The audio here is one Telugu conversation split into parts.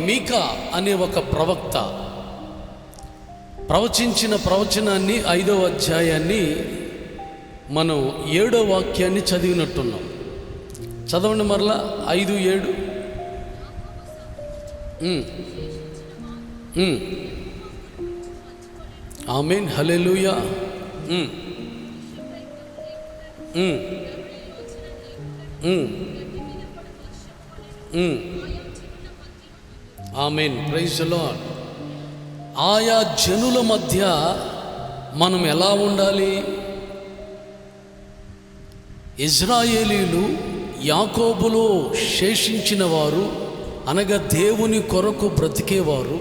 మీకా అనే ఒక ప్రవక్త ప్రవచించిన ప్రవచనాన్ని 5వ అధ్యాయాన్ని మనం 7వ వాక్యాన్ని చదివినట్టున్నాం. చదవండి మరలా 5:7. ఆమేన్, హల్లెలూయా. ఆమేన్, ప్రైజ్ ది లార్డ్. ఆయా జనుల మధ్య మనం ఎలా ఉండాలి? ఇజ్రాయేలీలు యాకోబులో శేషించిన వారు, అనగా దేవుని కొరకు బ్రతికేవారు,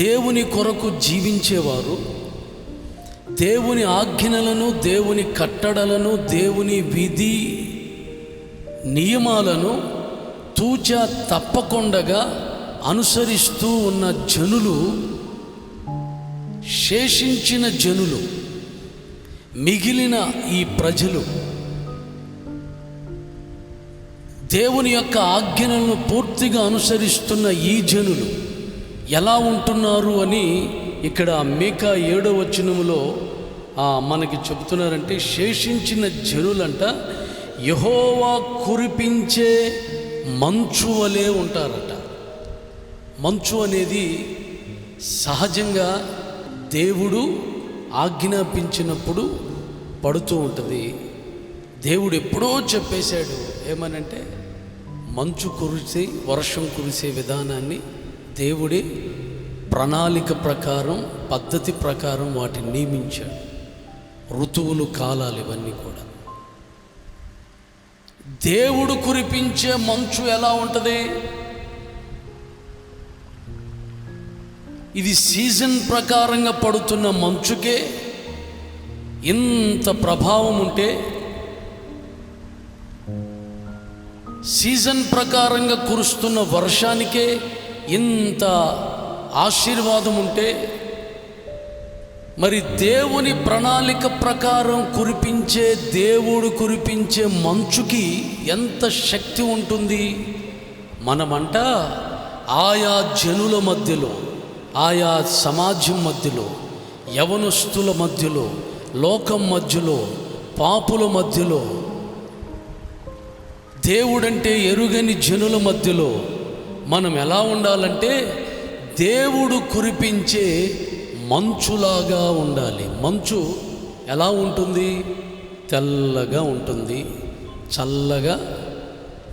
దేవుని కొరకు జీవించేవారు, దేవుని ఆజ్ఞలను, దేవుని కట్టడలను, దేవుని విధి నియమాలను తూచా తప్పకుండా అనుసరిస్తూ ఉన్న జనులు, శేషించిన జనులు, మిగిలిన ఈ ప్రజలు దేవుని యొక్క ఆజ్ఞలను పూర్తిగా అనుసరిస్తున్న ఈ జనులు ఎలా ఉంటున్నారు అని ఇక్కడ మీకా 7వ వచనములో మనకి చెబుతున్నారంటే, శేషించిన జనులంట యెహోవా కురిపించే మంచు వలె ఉంటారట. మంచు అనేది సహజంగా దేవుడు ఆజ్ఞాపించినప్పుడు పడుతూ ఉంటుంది. దేవుడు ఎప్పుడో చెప్పేశాడు, ఏమనంటే మంచు కురిసే, వర్షం కురిసే విధానాన్ని దేవుడే ప్రణాళిక ప్రకారం, పద్ధతి ప్రకారం వాటిని నియమించాడు. ఋతువులు, కాలాలు ఇవన్నీ కూడా దేవుడు కురిపించే మంచు ఎలా ఉంటుంది? ఇది సీజన్ ప్రకారంగా పడుతున్న మంచుకే ఇంత ప్రభావం ఉంటే, సీజన్ ప్రకారంగా కురుస్తున్న వర్షానికే ఇంత ఆశీర్వాదం ఉంటే, మరి దేవుని ప్రణాళిక ప్రకారం కురిపించే, దేవుడు కురిపించే మంచుకి ఎంత శక్తి ఉంటుంది? మనమంట ఆయా జనుల మధ్యలో, ఆయా సమాజం మధ్యలో, యవనస్తుల మధ్యలో, లోకం మధ్యలో, పాపుల మధ్యలో, దేవుడంటే ఎరుగని జనుల మధ్యలో మనం ఎలా ఉండాలంటే, దేవుడు కురిపించే మంచులాగా ఉండాలి. మంచు ఎలా ఉంటుంది? తెల్లగా ఉంటుంది, చల్లగా.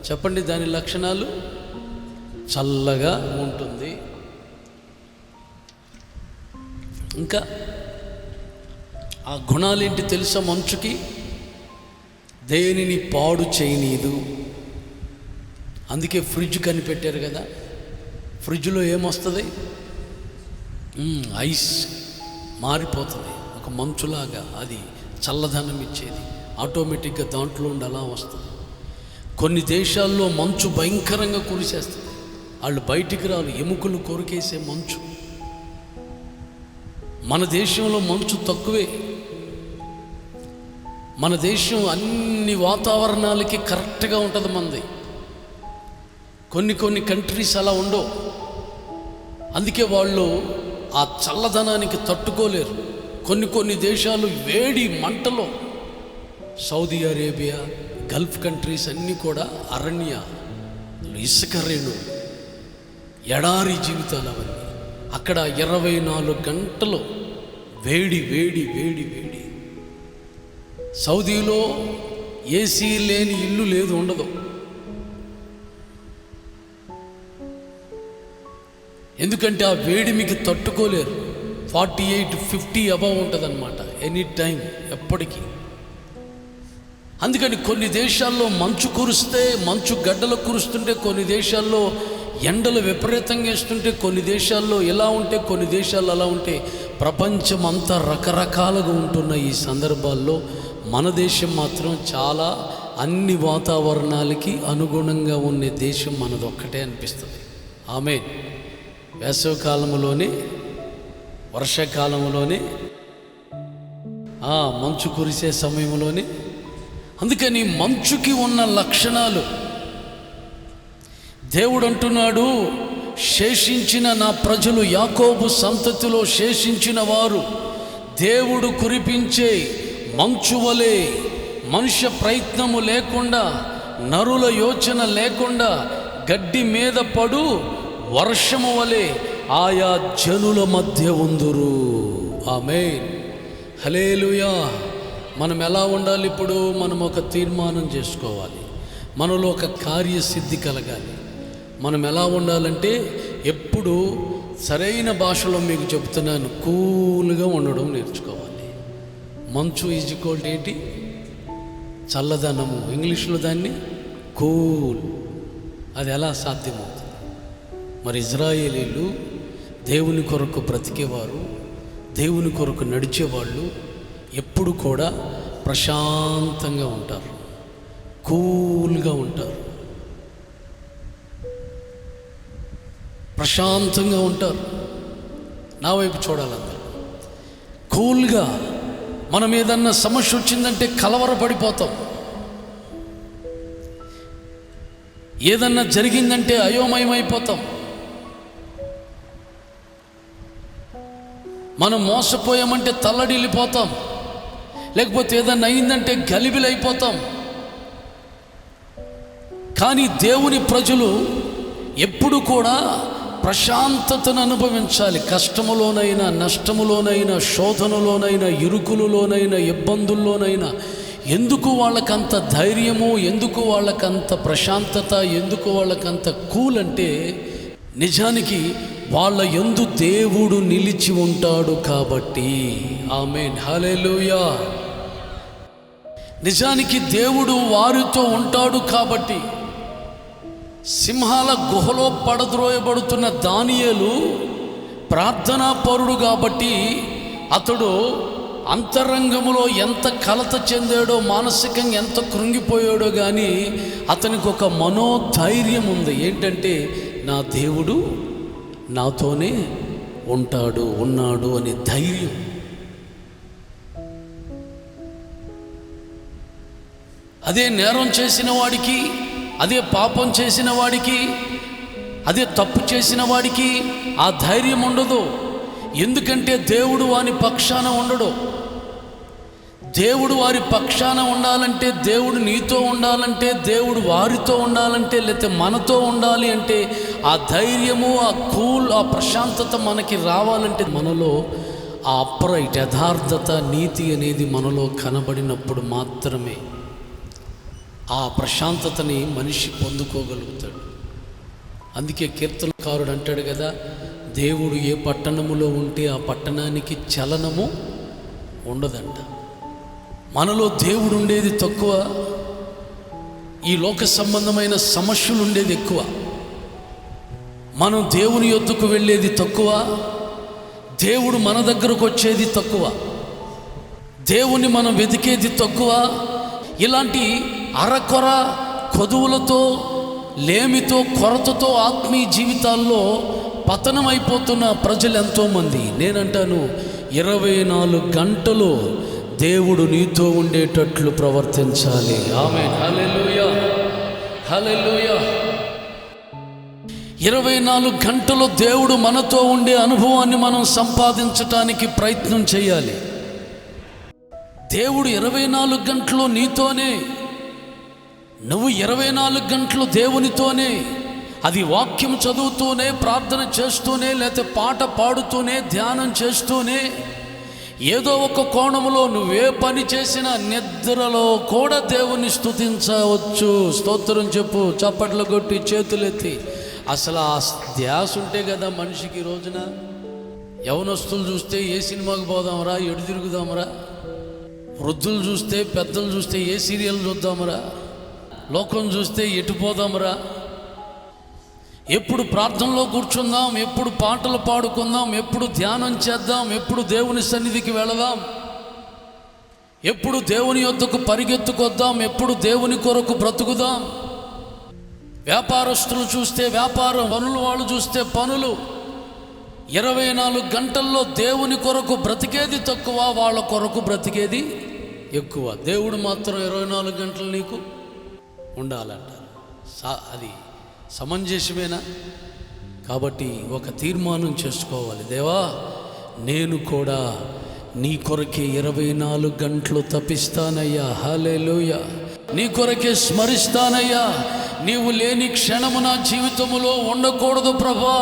చెప్పండి దాని లక్షణాలు. చల్లగా ఉంటుంది. ఇంకా ఆ గుణాలేంటి తెలుసా మంచుకి? దేనిని పాడు చేయనీదు. అందుకే ఫ్రిడ్జ్ కనిపెట్టారు కదా. ఫ్రిడ్జ్లో ఏమొస్తుంది? ఐస్ మారిపోతుంది, ఒక మంచులాగా. అది చల్లదనం ఇచ్చేది. ఆటోమేటిక్గా దాంట్లో ఉండి అలా వస్తుంది. కొన్ని దేశాల్లో మంచు భయంకరంగా కురిసేస్తుంది. వాళ్ళు బయటికి రాలు, ఎముకలు కొరికేసే మంచు. మన దేశంలో మంచు తక్కువే. మన దేశం అన్ని వాతావరణాలకి కరెక్ట్గా ఉంటుంది మనది. కొన్ని కంట్రీస్ అలా ఉండవు. అందుకే వాళ్ళు ఆ చల్లదనానికి తట్టుకోలేరు. కొన్ని దేశాలు వేడి మంటలో, సౌదీ అరేబియా, గల్ఫ్ కంట్రీస్ అన్నీ కూడా అరణ్య, ఇసుక రేణు, ఎడారి జీవితాలు అవన్నీ. అక్కడ 24 గంటలు వేడి వేడి వేడి వేడి. సౌదీలో ఏసీ లేని ఇల్లు లేదు, ఉండదు. ఎందుకంటే ఆ వేడి మీకు తట్టుకోలేరు. 48-50 అబవ్ ఉంటుంది అన్నమాట, ఎనీ టైం, ఎప్పటికీ. అందుకని కొన్ని దేశాల్లో మంచు కురిస్తే, మంచు గడ్డలు కురుస్తుంటే, కొన్ని దేశాల్లో ఎండలు విపరీతంగా వేస్తుంటే, కొన్ని దేశాల్లో ఇలా ఉంటే, కొన్ని దేశాల్లో అలా ఉంటే, ప్రపంచం అంతా రకరకాలుగా ఉంటున్న ఈ సందర్భాల్లో మన దేశం మాత్రం చాలా అన్ని వాతావరణాలకి అనుగుణంగా ఉండే దేశం మనదొక్కటే అనిపిస్తుంది. ఆమేన్. వేసవికాలంలోనే, వర్షాకాలంలోనే, మంచు కురిసే సమయంలోనే. అందుకని మంచుకి ఉన్న లక్షణాలు దేవుడు అంటున్నాడు, శేషించిన నా ప్రజలు, యాకోబు సంతతిలో శేషించిన వారు దేవుడు కురిపించే మంచు వలె, మనుష్య ప్రయత్నము లేకుండా, నరుల యోచన లేకుండా గడ్డి మీద పడు వర్షము వలె ఆయా జనుల మధ్య ఉందురు. ఆమేన్, హల్లెలూయా. మనం ఎలా ఉండాలి? ఇప్పుడు మనం ఒక తీర్మానం చేసుకోవాలి, మనలో ఒక కార్యసిద్ధి కలగాలి. మనం ఎలా ఉండాలంటే, ఎప్పుడు సరైన భాషలో మీకు చెప్తున్నాను, కూల్గా ఉండడం నేర్చుకోవాలి. మంచు ఈజ్ ఈక్వల్ టు ఏంటి? చల్లదనము. ఇంగ్లీష్లో దాన్ని కూల్. అది ఎలా సాధ్యమవుతుంది? మరి ఇజ్రాయేలీలు దేవుని కొరకు బ్రతికేవారు, దేవుని కొరకు నడిచేవాళ్ళు ఎప్పుడు కూడా ప్రశాంతంగా ఉంటారు, కూల్గా ఉంటారు, ప్రశాంతంగా ఉంటారు. నా వైపు చూడాలందరూ. కూల్గా. మనం ఏదన్నా సమస్య వచ్చిందంటే కలవరపడిపోతాం, ఏదన్నా జరిగిందంటే అయోమయమైపోతాం, మనం మోసపోయామంటే తల్లడిల్లిపోతాం, లేకపోతే ఏదన్నా అయిందంటే గలిబిలైపోతాం. కానీ దేవుని ప్రజలు ఎప్పుడు కూడా ప్రశాంతతను అనుభవించాలి. కష్టములోనైనా, నష్టములోనైనా, శోధనలోనైనా, ఇరుకులలోనైనా, ఇబ్బందుల్లోనైనా. ఎందుకు వాళ్ళకంత ధైర్యము, ఎందుకు వాళ్ళకంత ప్రశాంతత, ఎందుకు వాళ్ళకంత కూల్ అంటే, నిజానికి వాళ్ళ యందు దేవుడు నిలిచి ఉంటాడు కాబట్టి. ఆమేన్, హల్లెలూయా. నిజానికి దేవుడు వారితో ఉంటాడు కాబట్టి. సింహాల గుహలో పడద్రోయబడుతున్న దానియేలు ప్రార్థనా పరుడు కాబట్టి అతడు అంతరంగములో ఎంత కలత చెందాడో, మానసికంగా ఎంత కృంగిపోయాడో కానీ అతనికి ఒక మనోధైర్యం ఉంది. ఏంటంటే, నా దేవుడు నాతోనే ఉన్నాడు అనే ధైర్యం. అదే నేరం చేసిన వాడికి, అదే పాపం చేసిన వాడికి, అదే తప్పు చేసిన వాడికి ఆ ధైర్యం ఉండదు. ఎందుకంటే దేవుడు వాని పక్షాన ఉండడు. దేవుడు వారి పక్షాన ఉండాలంటే, దేవుడు నీతో ఉండాలంటే, దేవుడు వారితో ఉండాలంటే, లేకపోతే మనతో ఉండాలి అంటే, ఆ ధైర్యము, ఆ కూల్, ఆ ప్రశాంతత మనకి రావాలంటే మనలో ఆ అప్రైట్, యథార్థత, నీతి అనేది మనలో కనబడినప్పుడు మాత్రమే ఆ ప్రశాంతతని మనిషి పొందుకోగలుగుతాడు. అందుకే కీర్తనకారుడు అంటాడు కదా, దేవుడు ఏ పట్టణములో ఉంటే ఆ పట్టణానికి చలనము ఉండదంట. మనలో దేవుడు ఉండేది తక్కువ, ఈ లోక సంబంధమైన సమస్యలు ఉండేది ఎక్కువ. మనం దేవుని యొద్దకు వెళ్ళేది తక్కువ, దేవుడు మన దగ్గరకు వచ్చేది తక్కువ, దేవుని మనం వెతికేది తక్కువ. ఇలాంటి అరకొర కొదువులతో, లేమితో, కొరతతో ఆత్మీయ జీవితాల్లో పతనమైపోతున్న ప్రజలు ఎంతోమంది. నేనంటాను, 24 గంటలు దేవుడు నీతో ఉండేటట్లు ప్రవర్తించాలి. ఆమేన్, హల్లెలూయా, హల్లెలూయా. 24 గంటలు దేవుడు మనతో ఉండే అనుభవాన్ని మనం సంపాదించటానికి ప్రయత్నం చేయాలి. దేవుడు 24 గంటలు నీతోనే, నువ్వు 24 గంటలు దేవునితోనే. అది వాక్యం చదువుతూనే, ప్రార్థన చేస్తూనే, లేకపోతే పాట పాడుతూనే, ధ్యానం చేస్తూనే, ఏదో ఒక కోణంలో నువ్వే పని చేసినా నిద్రలో కూడా దేవుని స్తుతించవచ్చు. స్తోత్రం చెప్పు, చప్పట్లు కొట్టి, చేతులెత్తి. అసలు ఆ ధ్యాస ఉంటే కదా మనిషికి రోజున. యవనస్తులు చూస్తే ఏ సినిమాకి పోదామరా, ఎడు తిరుగుదామరా. వృద్ధులు చూస్తే, పెద్దలు చూస్తే ఏ సీరియల్ చూద్దామరా. లోకం చూస్తే ఎటు పోదామరా. ఎప్పుడు ప్రార్థనలో కూర్చుందాం, ఎప్పుడు పాటలు పాడుకుందాం, ఎప్పుడు ధ్యానం చేద్దాం, ఎప్పుడు దేవుని సన్నిధికి వెళదాం, ఎప్పుడు దేవుని యొద్దకు పరిగెత్తుకొద్దాం, ఎప్పుడు దేవుని కొరకు బ్రతుకుదాం. వ్యాపారస్తులు చూస్తే వ్యాపారం, పనులు వాళ్ళు చూస్తే పనులు. 24 గంటల్లో దేవుని కొరకు బ్రతికేది తక్కువ, వాళ్ళ కొరకు బ్రతికేది ఎక్కువ. దేవుడు మాత్రం 24 గంటలు నీకు ఉండాలంటారు. అది సమంజసమేనా? కాబట్టి ఒక తీర్మానం చేసుకోవాలి, దేవా నేను కూడా నీ కొరకే 24 గంటలు తపిస్తానయ్యా. హల్లెలూయా. నీ కొరకే స్మరిస్తానయ్యా. నీవు లేని క్షణము నా జీవితములో ఉండకూడదు ప్రభా.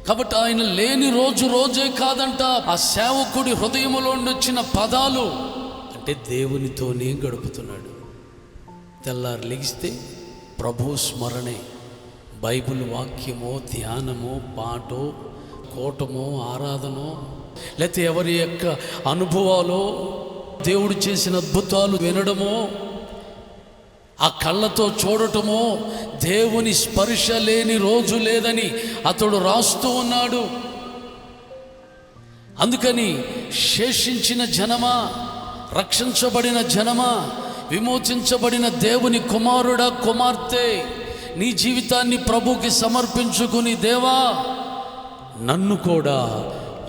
కాబట్టి ఆయన లేని రోజే కాదంట. ఆ సేవకుడి హృదయములో వచ్చిన పదాలు అంటే దేవునితోనే గడుపుతున్నాడు. తెల్లారు లెగిస్తే ప్రభు స్మరణే, బైబిల్ వాక్యమో, ధ్యానమో, పాటో, కోటమో, ఆరాధనో, లేకపోతే ఎవరి యొక్క అనుభవాలో దేవుడు చేసిన అద్భుతాలు వినడమో, ఆ కళ్ళతో చూడటమో. దేవుని స్పర్శ లేని రోజు లేదని అతడు రాస్తూ ఉన్నాడు. అందుకని శేషించిన జనమా, రక్షించబడిన జనమా, విమోచించబడిన దేవుని కుమారుడా, కుమార్తె, నీ జీవితాన్ని ప్రభుకి సమర్పించుకుని, దేవా నన్ను కూడా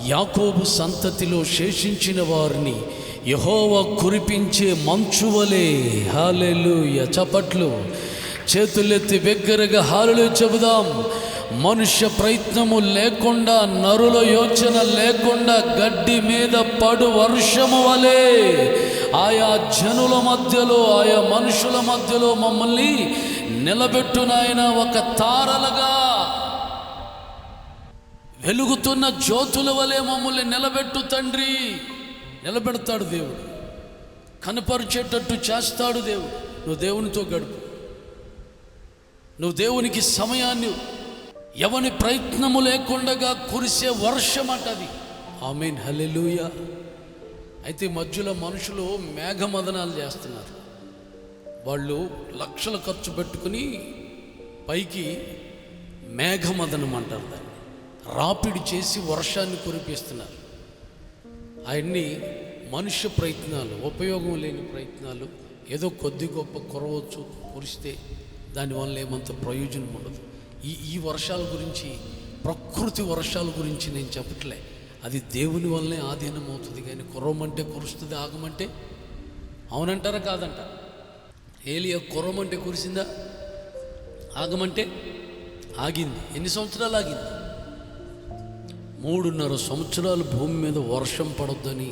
యాకోబు సంతతిలో శేషించిన వారిని యెహోవా కురిపించే మంచువలే. హల్లెలూయా. చప్పట్లు, చేతులెత్తి బిగ్గరగా హల్లెలూయా చెబుదాం. మనుష్య ప్రయత్నము లేకుండా, నరుల యోచన లేకుండా గడ్డి మీద పడు వర్షము వలె ఆయా జనుల మధ్యలో, ఆయా మనుషుల మధ్యలో మమ్మల్ని నిలబెట్టునాయన. ఒక తారలుగా వెలుగుతున్న జ్యోతుల వలె మమ్మల్ని నిలబెట్టు తండ్రి. నిలబెడతాడు దేవుడు, కనపరిచేటట్టు చేస్తాడు దేవుడు. నువ్వు దేవునితో గడుపు, నువ్వు దేవునికి సమయాన్ని, ఎవని ప్రయత్నము లేకుండా కురిసే వర్షం అంటది. ఆమేన్. హల్లెలూయా. అయితే మధ్యలో మనుషులు మేఘమదనాలు చేస్తున్నారు. వాళ్ళు లక్షలు ఖర్చు పెట్టుకుని పైకి మేఘమదనం అంటారు దాన్ని, రాపిడి చేసి వర్షాన్ని కురిపిస్తున్నారు. అవన్నీ మనుష్య ప్రయత్నాలు, ఉపయోగం లేని ప్రయత్నాలు. ఏదో కొద్ది గొప్ప కురవచ్చు, కురిస్తే దానివల్ల ఏమంత ప్రయోజనం ఉండదు. ఈ వర్షాల గురించి, ప్రకృతి వర్షాల గురించి నేను చెప్పట్లే. అది దేవుని వల్లనే ఆధీనం అవుతుంది. కానీ కురవమంటే కురుస్తుంది, ఆగమంటే అవునంటారా కాదంట? ఏలియా కురవమంటే కురిసిందా? ఆగమంటే ఆగింది. ఎన్ని సంవత్సరాలు ఆగింది? 3.5 సంవత్సరాలు భూమి మీద వర్షం పడొద్దని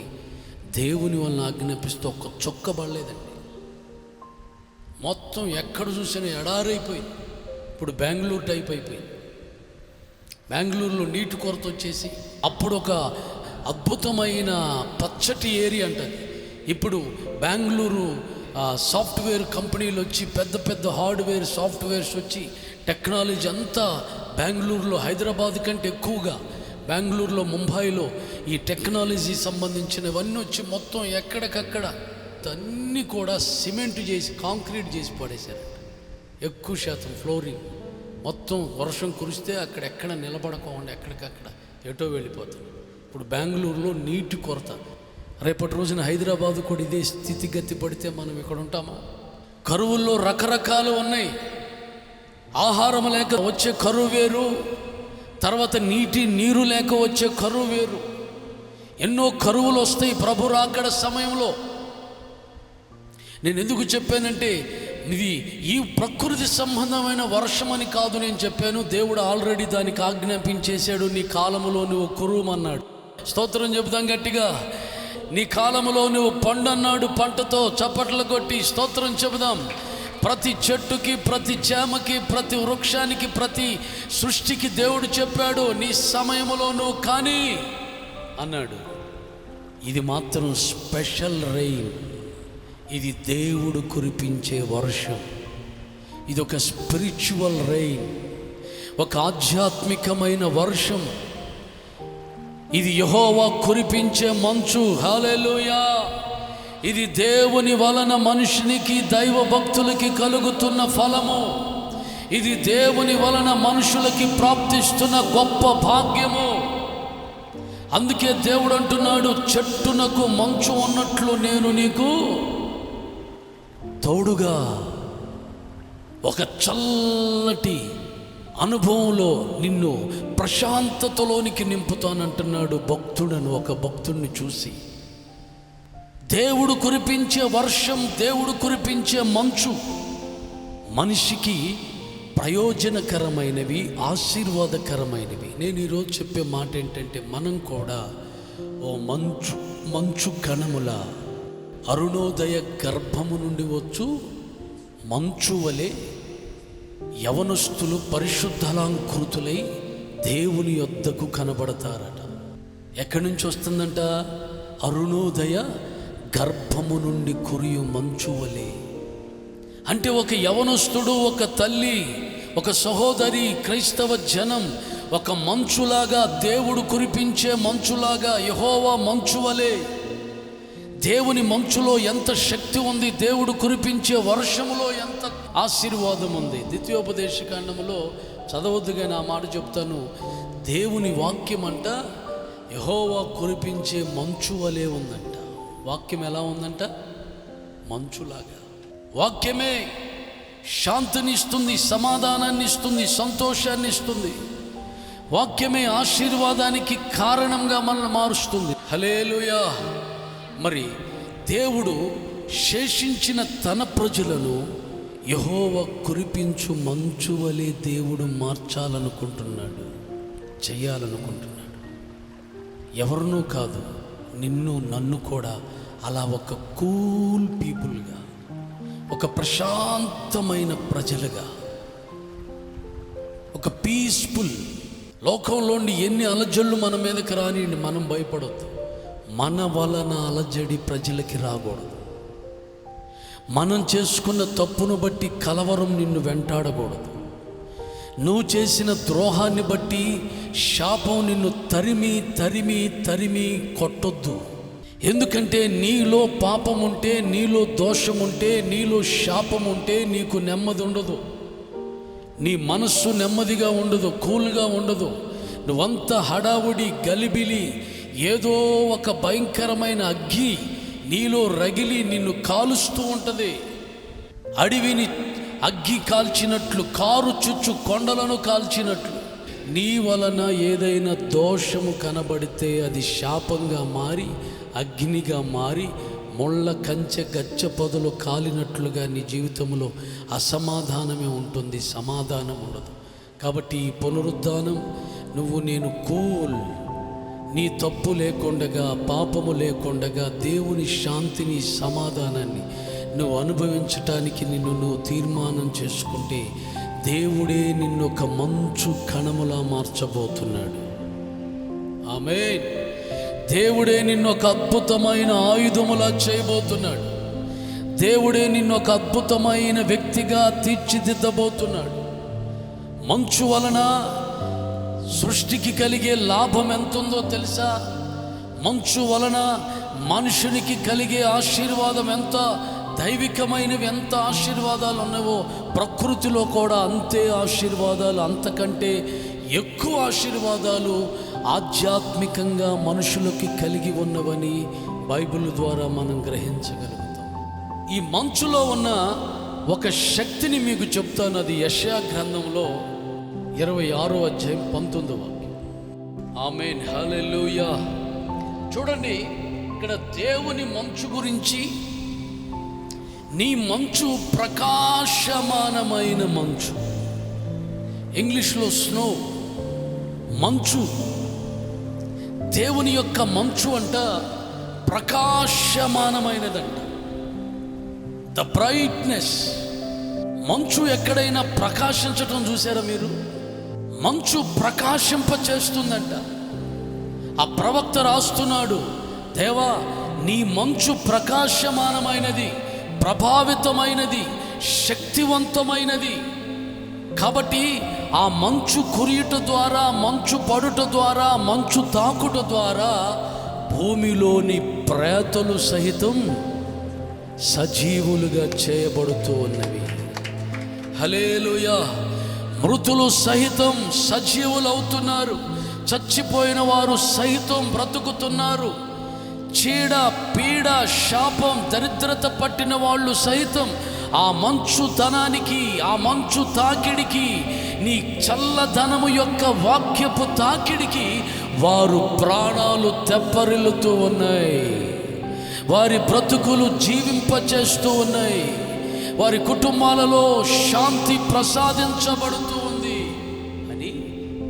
దేవుని వలన ఆజ్ఞాపిస్తే ఒక్క చుక్క పడలేదండి. మొత్తం ఎక్కడ చూసినా ఎడారైపోయింది. ఇప్పుడు బెంగళూరు టైప్ అయిపోయింది. బెంగళూరులో నీటి కొరత వచ్చేసి అప్పుడు ఒక అద్భుతమైన పచ్చటి ఏరియా అంటది. ఇప్పుడు బెంగళూరు సాఫ్ట్వేర్ కంపెనీలు వచ్చి, పెద్ద పెద్ద హార్డ్వేర్ సాఫ్ట్వేర్స్ వచ్చి, టెక్నాలజీ అంతా బెంగళూరులో హైదరాబాద్ కంటే ఎక్కువగా బెంగళూరులో, ముంబైలో ఈ టెక్నాలజీ సంబంధించినవన్నీ వచ్చి మొత్తం ఎక్కడికక్కడ అన్నీ కూడా సిమెంట్ చేసి, కాంక్రీట్ చేసి పడేశారంట. ఎక్కువ శాతం ఫ్లోరింగ్. మొత్తం వర్షం కురిస్తే అక్కడెక్కడ నిలబడకుండా ఎక్కడికక్కడ ఎటో వెళ్ళిపోతుంది. ఇప్పుడు బెంగళూరులో నీటి కొరత. రేపటి రోజున హైదరాబాదు కూడా ఇదే స్థితిగతి పడితే మనం ఇక్కడ ఉంటామా? కరువుల్లో రకరకాలు ఉన్నాయి. ఆహారం లేక వచ్చే కరువు వేరు, తర్వాత నీరు లేక వచ్చే కరువు వేరు. ఎన్నో కరువులు వస్తాయి ప్రభు రాకడ సమయంలో. నేను ఎందుకు చెప్పానంటే, ఇది ఈ ప్రకృతి సంబంధమైన వర్షం అని కాదు నేను చెప్పాను. దేవుడు ఆల్రెడీ దానికి ఆజ్ఞాపించేశాడు. నీ కాలములో నువ్వు కురుమన్నాడు. స్తోత్రం చెబుతాం గట్టిగా. నీ కాలములో నువ్వు పండు అన్నాడు. పంటతో చప్పట్లు కొట్టి స్తోత్రం చెబుదాం. ప్రతి చెట్టుకి, ప్రతి చేమకి, ప్రతి వృక్షానికి, ప్రతి సృష్టికి దేవుడు చెప్పాడు, నీ సమయంలో నువ్వు కానీ అన్నాడు. ఇది మాత్రం స్పెషల్ రెయిన్. ఇది దేవుడు కురిపించే వర్షం. ఇది ఒక స్పిరిచువల్ రెయిన్, ఒక ఆధ్యాత్మికమైన వర్షం. ఇది యెహోవా కురిపించే మంచు. హల్లెలూయా. ఇది దేవుని వలన మనుషునికి, దైవ భక్తులకి కలుగుతున్న ఫలము. ఇది దేవుని వలన మనుషులకి ప్రాప్తిస్తున్న గొప్ప భాగ్యము. అందుకే దేవుడు అంటున్నాడు, చెట్టునకు మంచు ఉన్నట్లు నేను నీకు తోడుగా, ఒక చల్లటి అనుభవంలో నిన్ను ప్రశాంతతలోనికి నింపుతానంటున్నాడు భక్తుడను. ఒక భక్తుడిని చూసి దేవుడు కురిపించే వర్షం, దేవుడు కురిపించే మంచు మనిషికి ప్రయోజనకరమైనవి, ఆశీర్వాదకరమైనవి. నేను ఈరోజు చెప్పే మాట ఏంటంటే, మనం కూడా ఓ మంచు కణముల అరుణోదయ గర్భము నుండి వచ్చు మంచు వలె యవనస్తులు పరిశుద్ధలాంకృతులై దేవుని యొద్దకు కనబడతారట. ఎక్కడి నుంచి వస్తుందంట? అరుణోదయ గర్భము నుండి కురియు మంచు వలె. అంటే ఒక యవనస్తుడు, ఒక తల్లి, ఒక సహోదరి, క్రైస్తవ జనం ఒక మంచులాగా, దేవుడు కురిపించే మంచులాగా, యెహోవా మంచు వలె. దేవుని మంచులో ఎంత శక్తి ఉంది, దేవుడు కురిపించే వర్షములో ఎంత ఆశీర్వాదం ఉంది. ద్వితీయోపదేశకాండములో చదవద్దుగా నా మాట చెప్తాను. దేవుని వాక్యం అంట యెహోవా కురిపించే మంచు వలె ఉందంట. వాక్యం ఎలా ఉందంట? మంచులాగా. వాక్యమే శాంతిని ఇస్తుంది, సమాధానాన్ని ఇస్తుంది, సంతోషాన్ని ఇస్తుంది. వాక్యమే ఆశీర్వాదానికి కారణంగా మనల్ని మారుస్తుంది. హల్లెలూయా. మరి దేవుడు శేషించిన తన ప్రజలను యెహోవా కురిపించు మంచు వలె దేవుడు మార్చాలనుకుంటున్నాడు, చెయ్యాలనుకుంటున్నాడు. ఎవరినూ కాదు, నిన్ను నన్ను కూడా అలా ఒక కూల్ పీపుల్గా, ఒక ప్రశాంతమైన ప్రజలుగా, ఒక పీస్ఫుల్. లోకంలోని ఎన్ని అలజడులు మన మీదకి రానియండి, మనం భయపడొద్దు. మన వలన అలజడి ప్రజలకి రాకూడదు. మనం చేసుకున్న తప్పును బట్టి కలవరం నిన్ను వెంటాడకూడదు. నువ్వు చేసిన ద్రోహాన్ని బట్టి శాపం నిన్ను తరిమి తరిమి తరిమి కొట్టొద్దు. ఎందుకంటే నీలో పాపం ఉంటే, నీలో దోషం ఉంటే, నీలో శాపం ఉంటే నీకు నెమ్మది ఉండదు. నీ మనస్సు నెమ్మదిగా ఉండదు, కూల్గా ఉండదు. నువ్వంతా హడావుడి, గలిబిలి, ఏదో ఒక భయంకరమైన అగ్గి నీలో రగిలి నిన్ను కాలుస్తూ ఉంటుంది. అడవిని అగ్గి కాల్చినట్లు, కారు చుచ్చు కొండలను కాల్చినట్లు నీ వలన ఏదైనా దోషము కనబడితే అది శాపంగా మారి, అగ్నిగా మారి, ముళ్ళ కంచె గచ్చ పొదలు కాలినట్లుగా నీ జీవితంలో అసమాధానమే ఉంటుంది, సమాధానం ఉండదు. కాబట్టి ఈ పునరుద్ధానం నువ్వు నేను కూల్, నీ తప్పు లేకుండగా, పాపము లేకుండగా దేవుని శాంతిని, సమాధానాన్ని నువ్వు అనుభవించటానికి నువ్వు తీర్మానం చేసుకుంటే దేవుడే నిన్నొక మంచు కణములా మార్చబోతున్నాడు. ఆమేన్. దేవుడే నిన్నొక అద్భుతమైన ఆయుధములా చేయబోతున్నాడు. దేవుడే నిన్నొక అద్భుతమైన వ్యక్తిగా తీర్చిదిద్దబోతున్నాడు. మంచు వలన సృష్టికి కలిగే లాభం ఎంతుందో తెలుసా? మంచు వలన మనుషునికి కలిగే ఆశీర్వాదం ఎంత దైవికమైనవి, ఎంత ఆశీర్వాదాలు ఉన్నావో ప్రకృతిలో కూడా అంతే ఆశీర్వాదాలు, అంతకంటే ఎక్కువ ఆశీర్వాదాలు ఆధ్యాత్మికంగా మనుషులకి కలిగి ఉన్నవని బైబిల్ ద్వారా మనం గ్రహించగలుగుతాం. ఈ మంచులో ఉన్న ఒక శక్తిని మీకు చెప్తాను. అది యెషయా గ్రంథంలో 26వ అధ్యాయం 19వ వాక్యం. ఆమేన్. హల్లెలూయా. చూడండి, ఇక్కడ దేవుని మంచు గురించి, నీ మంచు ప్రకాశమానమైన మంచు, ఇంగ్లీష్లో స్నో, మంచు. దేవుని యొక్క మంచు అంట ప్రకాశమానమైనదంట. The brightness. మంచు ఎక్కడైనా ప్రకాశించటం చూసారా మీరు? మంచు ప్రకాశింపచేస్తుందంట. ఆ ప్రవక్త రాస్తున్నాడు, దేవా నీ మంచు ప్రకాశమానమైనది, ప్రభావితమైనది, శక్తివంతమైనది. కాబట్టి ఆ మంచు కురియుట ద్వారా, మంచు పడుట ద్వారా, మంచు తాకుట ద్వారా భూమిలోని ప్రేతలు సహితం సజీవులుగా చేయబడుతూ ఉన్నవి. హల్లెలూయా. మృతులు సహితం సజీవులవుతున్నారు. చచ్చిపోయిన వారు సహితం బ్రతుకుతున్నారు. చీడ, పీడ, శాపం, దరిద్రత పట్టిన వాళ్ళు సహితం ఆ మంచుతనానికి, ఆ మంచు తాకిడికి, నీ చల్లదనము యొక్క వాక్యపు తాకిడికి వారు ప్రాణాలు తెప్పరిల్లుతూ ఉన్నాయి. వారి బ్రతుకులు జీవింపచేస్తూ ఉన్నాయి. వారి కుటుంబాలలో శాంతి ప్రసాదించబడుతూ ఉంది అని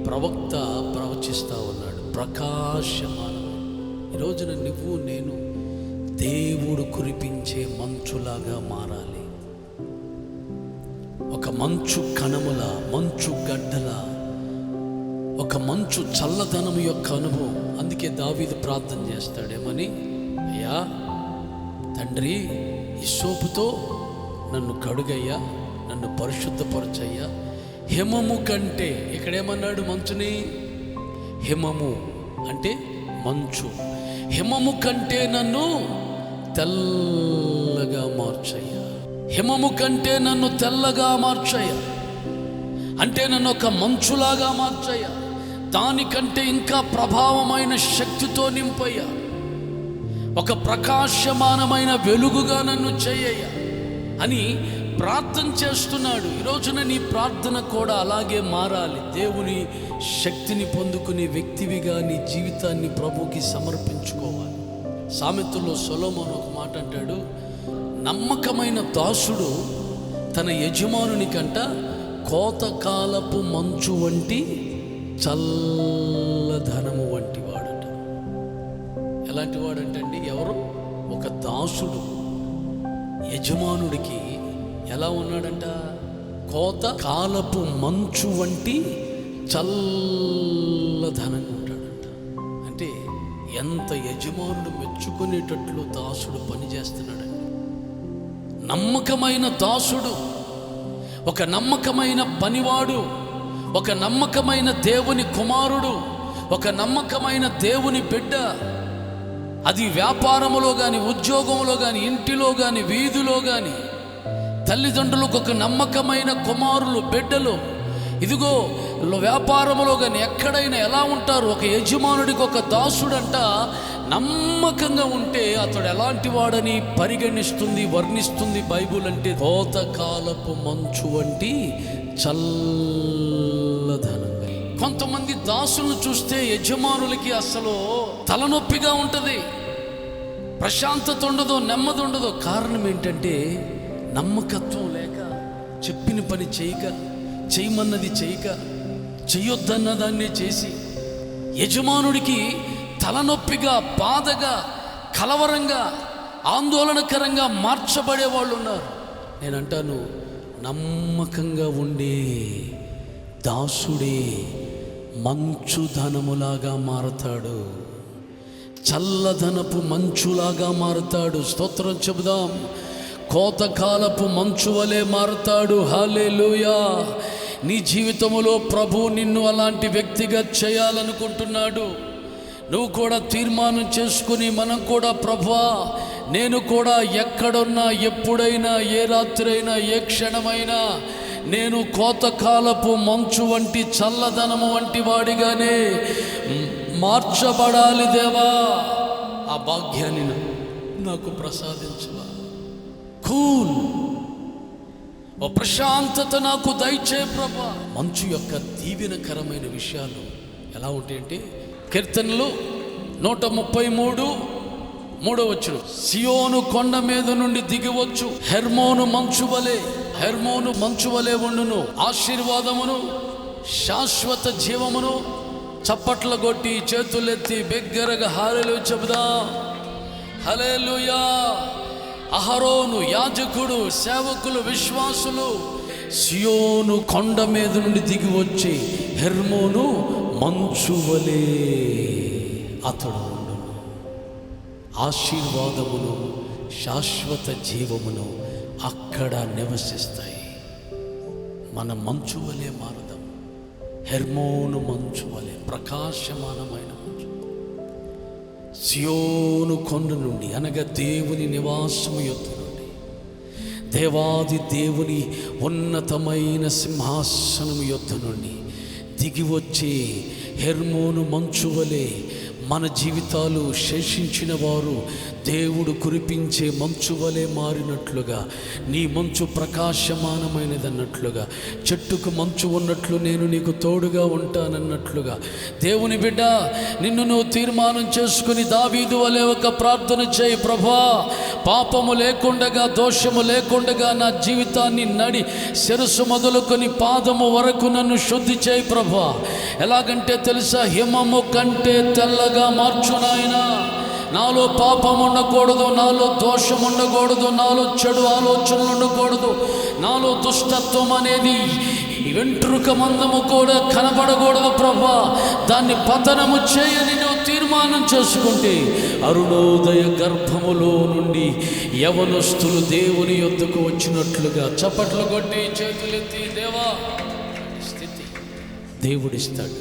ప్రవక్త ప్రవచిస్తూ ఉన్నాడు. ప్రకాశమానం. ఈరోజున నువ్వు నేను దేవుడు కురిపించే మంచులాగా మారాలి. ఒక మంచు కణముల, మంచు గడ్డల, ఒక మంచు చల్లదనం యొక్క అనుభవం. అందుకే దావీదు ప్రార్థన చేస్తాడేమని, అయ్యా తండ్రి ఈ సోపుతో నన్ను కడుగయ్యా, నన్ను పరిశుద్ధపరచయ్యా. హిమము కంటే, ఇక్కడేమన్నాడు మంచుని? హిమము అంటే మంచు. హిమము కంటే నన్ను తెల్లగా మార్చయ్యా. హిమము కంటే నన్ను తెల్లగా మార్చయ్యా అంటే నన్ను ఒక మంచులాగా మార్చయ్యా. దానికంటే ఇంకా ప్రభావమైన శక్తితో నింపయ్యా. ఒక ప్రకాశమానమైన వెలుగుగా నన్ను చేయయ్యా అని ప్రార్థన చేస్తున్నాడు. ఈరోజున నీ ప్రార్థన కూడా అలాగే మారాలి. దేవుని శక్తిని పొందుకునే వ్యక్తివిగా నీ జీవితాన్ని ప్రభువుకి సమర్పించుకోవాలి. సామెతల్లో సొలొమోను ఒక మాట అంటాడు, నమ్మకమైన దాసుడు తన యజమానుని కంట కోతకాలపు మంచు వంటి చల్లదనము వంటి వాడట. ఎలాంటి వాడంటండి? ఎవరు? ఒక దాసుడు యజమానుడికి ఎలా ఉన్నాడంట? కోతకాలపు మంచు వంటి చల్లదనంగా ఉంటాడంట. అంటే ఎంత యజమానుడు మెచ్చుకునేటట్లు దాసుడు పనిచేస్తున్నాడండి. నమ్మకమైన దాసుడు, ఒక నమ్మకమైన పనివాడు, ఒక నమ్మకమైన దేవుని కుమారుడు, ఒక నమ్మకమైన దేవుని బిడ్డ. అది వ్యాపారములో కానీ, ఉద్యోగంలో కానీ, ఇంటిలో కానీ, వీధిలో కానీ, తల్లిదండ్రులకు ఒక నమ్మకమైన కుమారులు, బిడ్డలు. ఇదిగో వ్యాపారములో కానీ ఎక్కడైనా ఎలా ఉంటారు? ఒక యజమానుడికి ఒక దాసుడంట నమ్మకంగా ఉంటే అతడు ఎలాంటి వాడని పరిగణిస్తుంది, వర్ణిస్తుంది బైబుల్. అంటే కోతకాలపు మంచు వంటి చల్లదనంగా. కొంతమంది దాసులను చూస్తే యజమానులకి అసలు తలనొప్పిగా ఉంటుంది, ప్రశాంతత ఉండదు, నెమ్మది ఉండదు. కారణం ఏంటంటే నమ్మకత్వం లేక, చెప్పిన పని చేయక, చేయమన్నది చేయక, చెయ్యొద్దన్న దాన్నే చేసి యజమానుడికి తలనొప్పిగా, బాధగా, కలవరంగా, ఆందోళనకరంగా మార్చబడే వాళ్ళు ఉన్నారు. నేనంటాను, నమ్మకంగా ఉండే దాసుడే మంచుధనములాగా మారతాడు, చల్లదనపు మంచులాగా మారతాడు. స్తోత్రం చెబుదాం. కోతకాలపు మంచు వలె మారతాడు. హల్లెలూయా. నీ జీవితంలో ప్రభు నిన్ను అలాంటి వ్యక్తిగా చేయాలనుకుంటున్నాడు. నువ్వు కూడా తీర్మానం చేసుకుని, మనం కూడా ప్రభువా, నేను కూడా ఎక్కడున్నా, ఎప్పుడైనా, ఏ రాత్రి అయినా, ఏ క్షణమైనా నేను కోతకాలపు మంచు వంటి చల్లదనము వంటి వాడిగానే మార్చబడాలి దేవా. ఆ భాగ్యాన్ని నాకు ప్రసాదించవా. కూల్ ఓ ప్రశాంతత నాకు దయచే ప్రభా. మంచు యొక్క దీవెనకరమైన విషయాలు ఎలా ఉంటాయంటే, కీర్తనలు 133:3 సియోను కొండ మీద నుండి దిగివచ్చు, హెర్మోను మంచు వలె ఉండును. ఆశీర్వాదమును, శాశ్వత జీవమును. చప్పట్ల కొట్టి, చేతులెత్తి బిగ్గరగా హల్లెలూయా చెబుదాం. హల్లెలూయా. అహరోను యాజకుడు, సేవకులు, విశ్వాసులు సియోను కొండ మీద నుండి దిగి వచ్చి హెర్మోను మంచు వలె అతడు ఉండును. ఆశీర్వాదమును, శాశ్వత జీవమును అక్కడ నివసిస్తాయి. మన మంచు వలె మారదాం. హెర్మోను మంచు వలె ప్రకాశమానమైన మంచు. సియోను కొండ నుండి, అనగా దేవుని నివాసము యొద్ద నుండి, దేవాది దేవుని ఉన్నతమైన సింహాసనము యొద్ద నుండి దిగి వచ్చి హెర్మోను మంచు వలె మన జీవితాలు శేషించిన వారు దేవుడు కురిపించే మంచు వలె మారినట్లుగా, నీ మంచు ప్రకాశమానమైనదన్నట్లుగా, చెట్టుకు మంచు ఉన్నట్లు నేను నీకు తోడుగా ఉంటానన్నట్లుగా, దేవుని బిడ్డ నిన్ను నువ్వు తీర్మానం చేసుకుని దావీదు వలె ఒక ప్రార్థన చేయి. ప్రభా, పాపము లేకుండగా, దోషము లేకుండగా నా జీవితాన్ని నడి శిరస్సు మొదలుకొని పాదము వరకు నన్ను శుద్ధి చేయి ప్రభా. ఎలాగంటే తెలుసా, హిమము కంటే తెల్లగా మార్చు నాయనా. నాలో పాపం ఉండకూడదు, నాలో దోషం ఉండకూడదు, నాలో చెడు ఆలోచనలు ఉండకూడదు, నాలో దుష్టత్వం అనేది వెంట్రుక మందము కూడా కనబడకూడదు ప్రభా. దాన్ని పతనము చేయని నువ్వు తీర్మానం చేసుకుంటే అరుణోదయ గర్భములో నుండి యవనస్తులు దేవుని యొద్దకు వచ్చినట్లుగా చప్పట్లు కొట్టి చేతులెత్తి దేవా స్థితి దేవుడిస్తాడు.